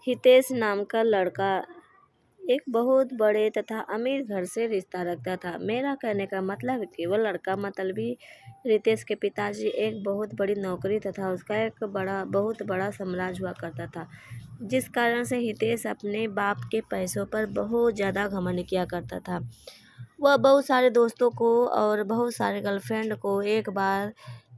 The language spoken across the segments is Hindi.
हितेश नाम का लड़का एक बहुत बड़े तथा अमीर घर से रिश्ता रखता था। मेरा कहने का मतलब है कि वह लड़का मतलबी रितेश के पिताजी एक बहुत बड़ी नौकरी तथा उसका एक बहुत बड़ा साम्राज्य हुआ करता था, जिस कारण से हितेश अपने बाप के पैसों पर बहुत ज़्यादा घमंड किया करता था। वह बहुत सारे दोस्तों को और बहुत सारे गर्लफ्रेंड को एक बार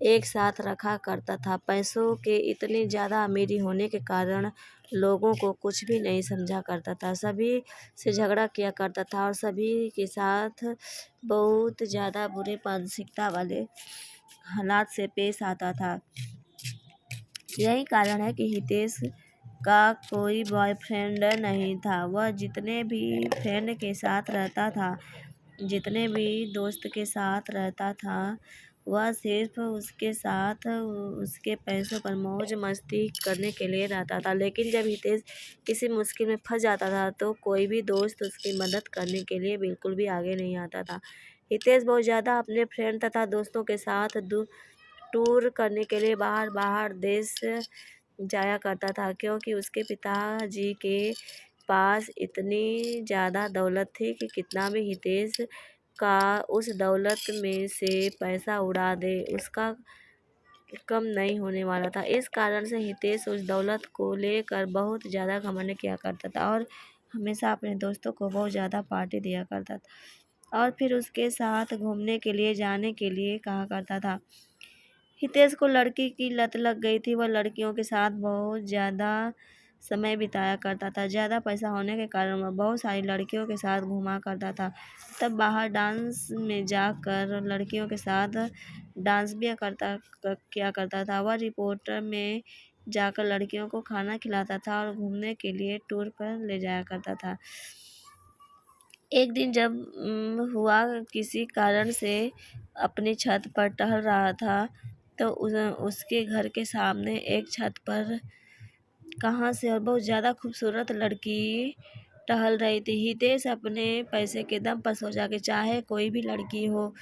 एक साथ रखा करता था। पैसों के इतनी ज़्यादा अमीरी होने के कारण लोगों को कुछ भी नहीं समझा करता था, सभी से झगड़ा किया करता था और सभी के साथ बहुत ज़्यादा बुरे मानसिकता वाले हालात से पेश आता था। यही कारण है कि हितेश का कोई बॉयफ्रेंड नहीं था। वह जितने भी फ्रेंड के साथ रहता था, जितने भी दोस्त के साथ रहता था, वह सिर्फ उसके साथ उसके पैसों पर मौज मस्ती करने के लिए रहता था। लेकिन जब हितेश किसी मुश्किल में फंस जाता था तो कोई भी दोस्त उसकी मदद करने के लिए बिल्कुल भी आगे नहीं आता था। हितेश बहुत ज़्यादा अपने फ्रेंड तथा दोस्तों के साथ टूर करने के लिए बाहर बाहर देश जाया करता था, क्योंकि उसके पिताजी के पास इतनी ज़्यादा दौलत थी कि कितना भी हितेश का उस दौलत में से पैसा उड़ा दे उसका कम नहीं होने वाला था। इस कारण से हितेश उस दौलत को लेकर बहुत ज़्यादा घमंड किया करता था और हमेशा अपने दोस्तों को बहुत ज़्यादा पार्टी दिया करता था और फिर उसके साथ घूमने के लिए जाने के लिए कहा करता था। हितेश को लड़की की लत लग गई थी। वह लड़कियों के साथ बहुत ज़्यादा समय बिताया करता था। ज़्यादा पैसा होने के कारण वह बहुत सारी लड़कियों के साथ घूमा करता था। तब बाहर डांस में जाकर लड़कियों के साथ डांस भी किया करता था। वह रिपोर्टर में जाकर लड़कियों को खाना खिलाता था और घूमने के लिए टूर पर ले जाया करता था। एक दिन जब हुआ किसी कारण से अपनी छत पर टहल रहा था तो उसके घर के सामने एक छत पर कहाँ से और बहुत ज़्यादा खूबसूरत लड़की टहल रही थी। हितेश अपने पैसे के दम पर सोचा कि चाहे कोई भी लड़की हो,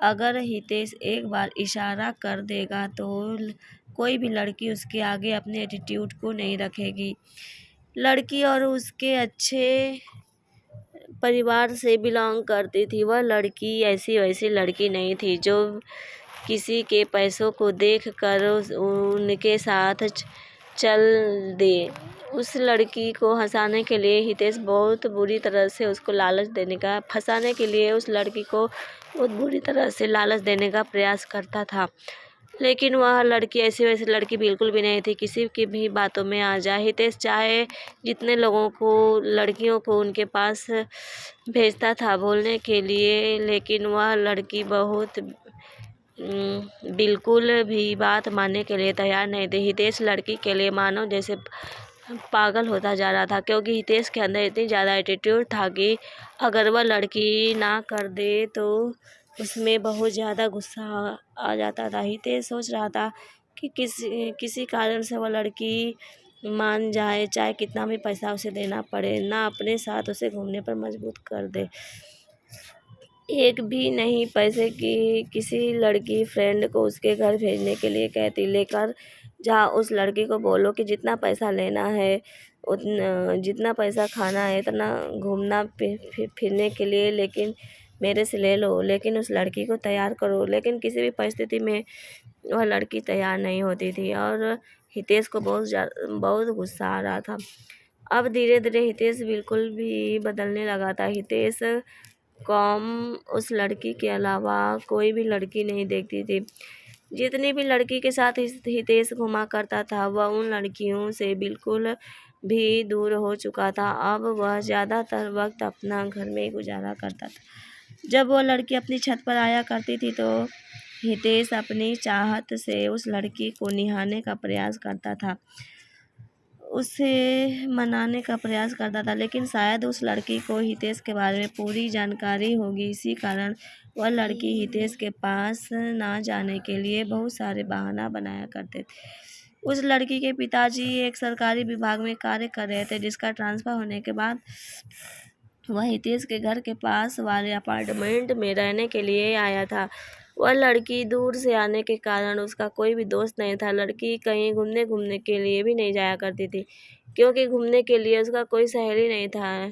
अगर हितेश एक बार इशारा कर देगा तो कोई भी लड़की उसके आगे अपने एटीट्यूड को नहीं रखेगी। लड़की और उसके अच्छे परिवार से बिलोंग करती थी। वह लड़की ऐसी वैसी लड़की नहीं थी जो किसी के पैसों को देखकर उनके साथ चल दे। उस लड़की को हंसाने के लिए हितेश बहुत बुरी तरह से उसको लालच देने का फंसाने के लिए उस लड़की को बहुत बुरी तरह से लालच देने का प्रयास करता था। लेकिन वह लड़की ऐसी वैसी लड़की बिल्कुल भी नहीं थी, किसी की भी बातों में आ जाए। हितेश चाहे जितने लोगों को लड़कियों को उनके पास भेजता था बोलने के लिए, लेकिन वह लड़की बहुत बिल्कुल भी बात मानने के लिए तैयार नहीं थी। हितेश लड़की के लिए मानो जैसे पागल होता जा रहा था, क्योंकि हितेश के अंदर इतनी ज़्यादा एटीट्यूड था कि अगर वह लड़की ना कर दे तो उसमें बहुत ज़्यादा गुस्सा आ जाता था। हितेश सोच रहा था कि किसी कारण से वह लड़की मान जाए, चाहे कितना भी पैसा उसे देना पड़े, ना अपने साथ उसे घूमने पर मजबूर कर दे। एक भी नहीं पैसे की किसी लड़की फ्रेंड को उसके घर भेजने के लिए कहती, लेकर जहाँ उस लड़की को बोलो कि जितना पैसा लेना है उतना, जितना पैसा खाना है इतना घूमना फिरने के लिए, लेकिन मेरे से ले लो, लेकिन उस लड़की को तैयार करो। लेकिन किसी भी परिस्थिति में वह लड़की तैयार नहीं होती थी और हितेश को बहुत गुस्सा आ रहा था। अब धीरे धीरे हितेश बिल्कुल भी बदलने लगा था। हितेश कॉम उस लड़की के अलावा कोई भी लड़की नहीं देखती थी। जितनी भी लड़की के साथ हितेश घुमा करता था वह उन लड़कियों से बिल्कुल भी दूर हो चुका था। अब वह ज़्यादातर वक्त अपना घर में ही गुजारा करता था। जब वह लड़की अपनी छत पर आया करती थी तो हितेश अपनी चाहत से उस लड़की को निहारने का प्रयास करता था, उसे मनाने का प्रयास करता था, लेकिन शायद उस लड़की को हितेश के बारे में पूरी जानकारी होगी। इसी कारण वह लड़की हितेश के पास ना जाने के लिए बहुत सारे बहाना बनाया करते थे। उस लड़की के पिताजी एक सरकारी विभाग में कार्य कर रहे थे, जिसका ट्रांसफ़र होने के बाद वह हितेश के घर के पास वाले अपार्टमेंट में रहने के लिए आया था। वह लड़की दूर से आने के कारण उसका कोई भी दोस्त नहीं था। लड़की कहीं घूमने के लिए भी नहीं जाया करती थी। क्योंकि घूमने के लिए उसका कोई सहेली नहीं था।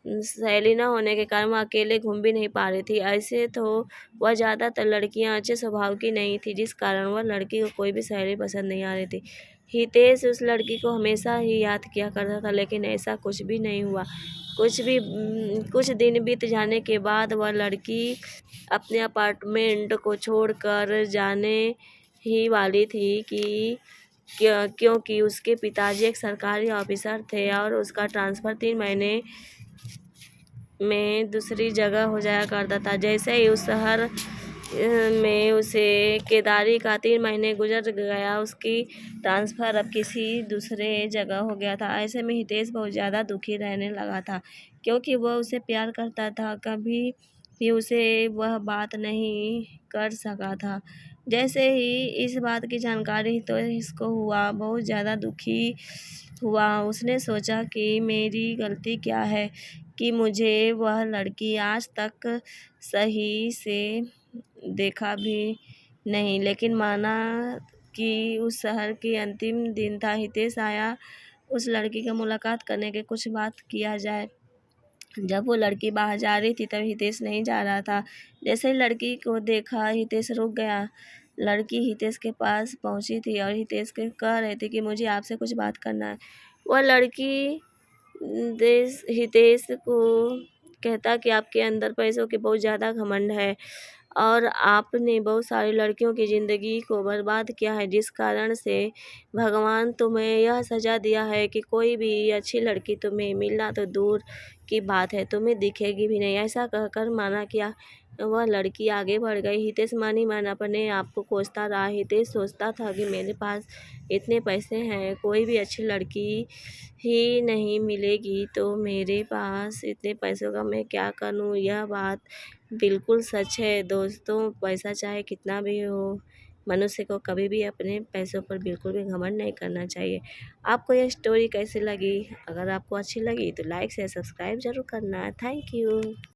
सहेली न होने के कारण वह अकेले घूम भी नहीं पा रही थी। ऐसे तो वह ज़्यादातर लड़कियां अच्छे स्वभाव की नहीं थी, जिस कारण वह लड़की को कोई भी सहेली पसंद नहीं आ रही थी। हितेश उस लड़की को हमेशा ही याद किया करता था, लेकिन ऐसा कुछ भी नहीं हुआ। कुछ दिन बीत जाने के बाद वह लड़की अपने अपार्टमेंट को छोड़कर जाने ही वाली थी क्योंकि उसके पिताजी एक सरकारी ऑफिसर थे और उसका ट्रांसफ़र 3 महीने में दूसरी जगह हो जाया करता था। जैसे ही उस शहर में उसे केदारी का 3 महीने गुजर गया, उसकी ट्रांसफ़र अब किसी दूसरे जगह हो गया था। ऐसे में हितेश बहुत ज़्यादा दुखी रहने लगा था, क्योंकि वह उसे प्यार करता था, कभी भी उसे वह बात नहीं कर सका था। जैसे ही इस बात की जानकारी तो इसको हुआ, बहुत ज़्यादा दुखी हुआ। उसने सोचा कि मेरी गलती क्या है कि मुझे वह लड़की आज तक सही से देखा भी नहीं। लेकिन माना कि उस शहर की अंतिम दिन था, हितेश आया उस लड़की का मुलाकात करने के कुछ बात किया जाए। जब वो लड़की बाहर जा रही थी तब हितेश नहीं जा रहा था। जैसे ही लड़की को देखा हितेश रुक गया। लड़की हितेश के पास पहुंची थी और हितेश के कह रही थी कि मुझे आपसे कुछ बात करना है। वह लड़की हितेश को कहता कि आपके अंदर पैसों के बहुत ज़्यादा घमंड है और आपने बहुत सारी लड़कियों की ज़िंदगी को बर्बाद किया है, जिस कारण से भगवान तुम्हें यह सज़ा दिया है कि कोई भी अच्छी लड़की तुम्हें मिलना तो दूर की बात है, तुम्हें दिखेगी भी नहीं। ऐसा कहकर माना किया वह लड़की आगे बढ़ गई। हितेश मन ही मन अपने आप को कोसता रहा। हितेश सोचता था कि मेरे पास इतने पैसे हैं, कोई भी अच्छी लड़की ही नहीं मिलेगी, तो मेरे पास इतने पैसों का मैं क्या करूं। यह बात बिल्कुल सच है दोस्तों। पैसा चाहे कितना भी हो, मनुष्य को कभी भी अपने पैसों पर बिल्कुल भी घमंड नहीं करना चाहिए। आपको यह स्टोरी कैसी लगी? अगर आपको अच्छी लगी तो लाइक शेयर सब्सक्राइब जरूर करना। Thank you.